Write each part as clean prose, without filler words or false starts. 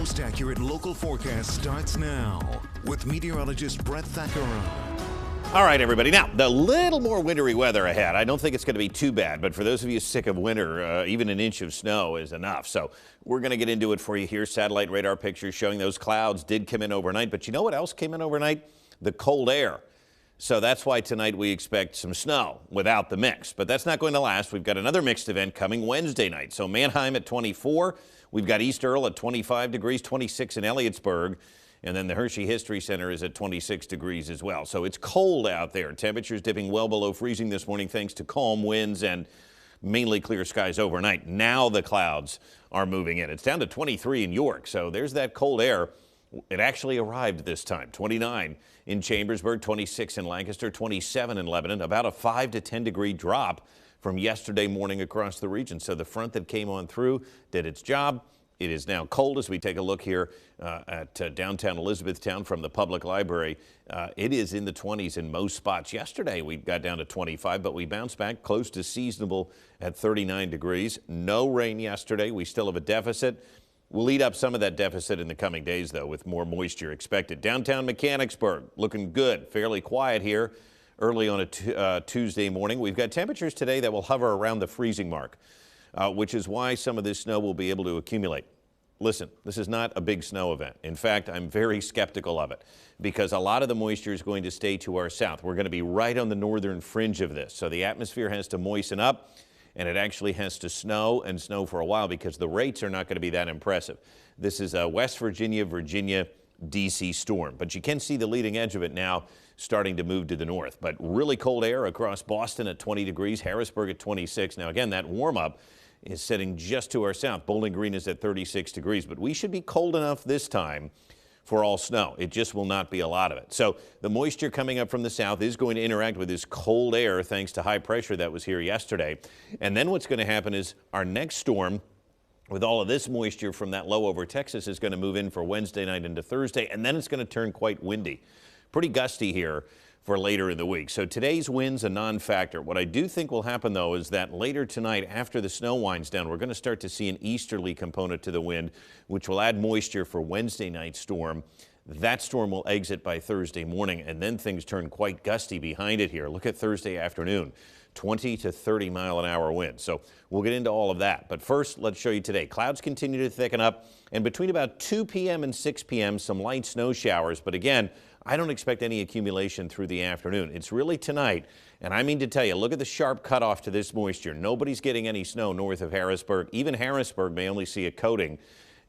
most accurate local forecast starts now with meteorologist Brett Thackeray. All right, everybody. Now, the little more wintry weather ahead. I don't think it's going to be too bad, but for those of you sick of winter, even an inch of snow is enough. So we're going to get into it for you here. Satellite radar pictures showing those clouds did come in overnight, but you know what else came in overnight? The cold air. So that's why tonight we expect some snow without the mix. But that's not going to last. We've got another mixed event coming Wednesday night. So Mannheim at 24. We've got East Earl at 25 degrees, 26 in Elliotsburg. And then the Hershey History Center is at 26 degrees as well. So it's cold out there. Temperatures dipping well below freezing this morning thanks to calm winds and mainly clear skies overnight. Now the clouds are moving in. It's down to 23 in York. So there's that cold air. It actually arrived this time. 29 in Chambersburg, 26 in Lancaster, 27 in Lebanon. About a 5 to 10 degree drop from yesterday morning across the region. So the front that came on through did its job. It is now cold as we take a look here at downtown Elizabethtown from the public library. It is in the 20s in most spots. Yesterday we got down to 25, but we bounced back close to seasonable at 39 degrees. No rain yesterday. We still have a deficit. We'll eat up some of that deficit in the coming days, though, with more moisture expected. Downtown Mechanicsburg looking good, fairly quiet here early on a Tuesday morning. We've got temperatures today that will hover around the freezing mark. Which is why some of this snow will be able to accumulate. Listen, this is not a big snow event. In fact, I'm very skeptical of it because a lot of the moisture is going to stay to our south. We're going to be right on the northern fringe of this. So the atmosphere has to moisten up and it actually has to snow and snow for a while because the rates are not going to be that impressive. This is a West Virginia, D.C. storm, but you can see the leading edge of it now starting to move to the north. But really cold air across Boston at 20 degrees, Harrisburg at 26. Now again, that warm up is sitting just to our south. Bowling Green is at 36 degrees, but we should be cold enough this time for all snow. It just will not be a lot of it. So the moisture coming up from the south is going to interact with this cold air thanks to high pressure that was here yesterday. And then what's going to happen is our next storm with all of this moisture from that low over Texas is going to move in for Wednesday night into Thursday, and then it's going to turn quite windy. Pretty gusty here for later in the week. So today's wind's a non-factor. What I do think will happen, though, is that later tonight, after the snow winds down, we're going to start to see an easterly component to the wind, which will add moisture for Wednesday night's storm. That storm will exit by Thursday morning, and then things turn quite gusty behind it here. Look at Thursday afternoon, 20 to 30 mile an hour wind. So we'll get into all of that. But first, let's show you today. Clouds continue to thicken up, and between about 2 p.m. and 6 p.m., some light snow showers. But again, I don't expect any accumulation through the afternoon. It's really tonight, and I mean to tell you, look at the sharp cutoff to this moisture. Nobody's getting any snow north of Harrisburg. Even Harrisburg may only see a coating.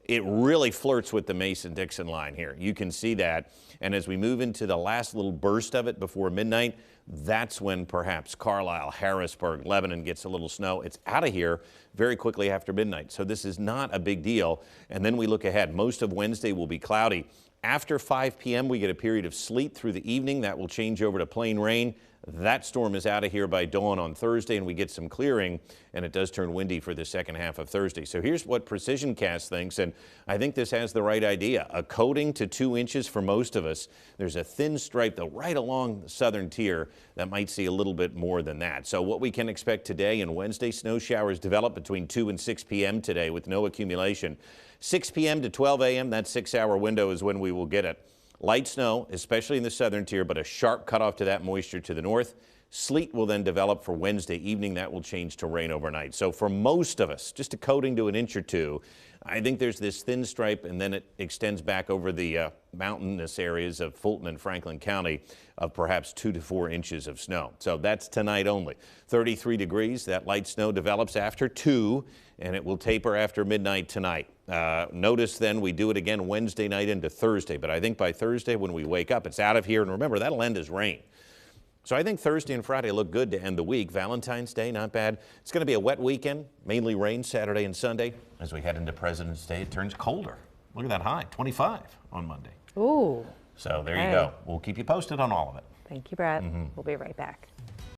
It really flirts with the Mason-Dixon line here. You can see that. And as we move into the last little burst of it before midnight, that's when perhaps Carlisle, Harrisburg, Lebanon gets a little snow. It's out of here very quickly after midnight. So this is not a big deal. And then we look ahead. Most of Wednesday will be cloudy. After 5 p.m., we get a period of sleet through the evening. That will change over to plain rain. That storm is out of here by dawn on Thursday, and we get some clearing, and it does turn windy for the second half of Thursday. So here's what Precision Cast thinks, and I think this has the right idea. A coating to 2 inches for most of us. There's a thin stripe, though, right along the southern tier that might see a little bit more than that. So what we can expect today and Wednesday, snow showers develop between 2 and 6 p.m. today with no accumulation. 6 p.m. to 12 a.m., that 6-hour window is when we will get it. Light snow, especially in the southern tier, but a sharp cutoff to that moisture to the north. Sleet will then develop for Wednesday evening. That will change to rain overnight. So for most of us, just a coating to an inch or two. I think there's this thin stripe, and then it extends back over the mountainous areas of Fulton and Franklin County of perhaps 2 to 4 inches of snow. So that's tonight only. 33 degrees. That light snow develops after 2, and it will taper after midnight tonight. Notice then we do it again Wednesday night into Thursday, but I think by Thursday when we wake up, it's out of here. And remember, that'll end as rain. So I think Thursday and Friday look good to end the week. Valentine's Day, not bad. It's going to be a wet weekend, mainly rain Saturday and Sunday. As we head into President's Day, it turns colder. Look at that high, 25 on Monday. Ooh. So there you go. We'll keep you posted on all of it. Thank you, Brett. We'll be right back.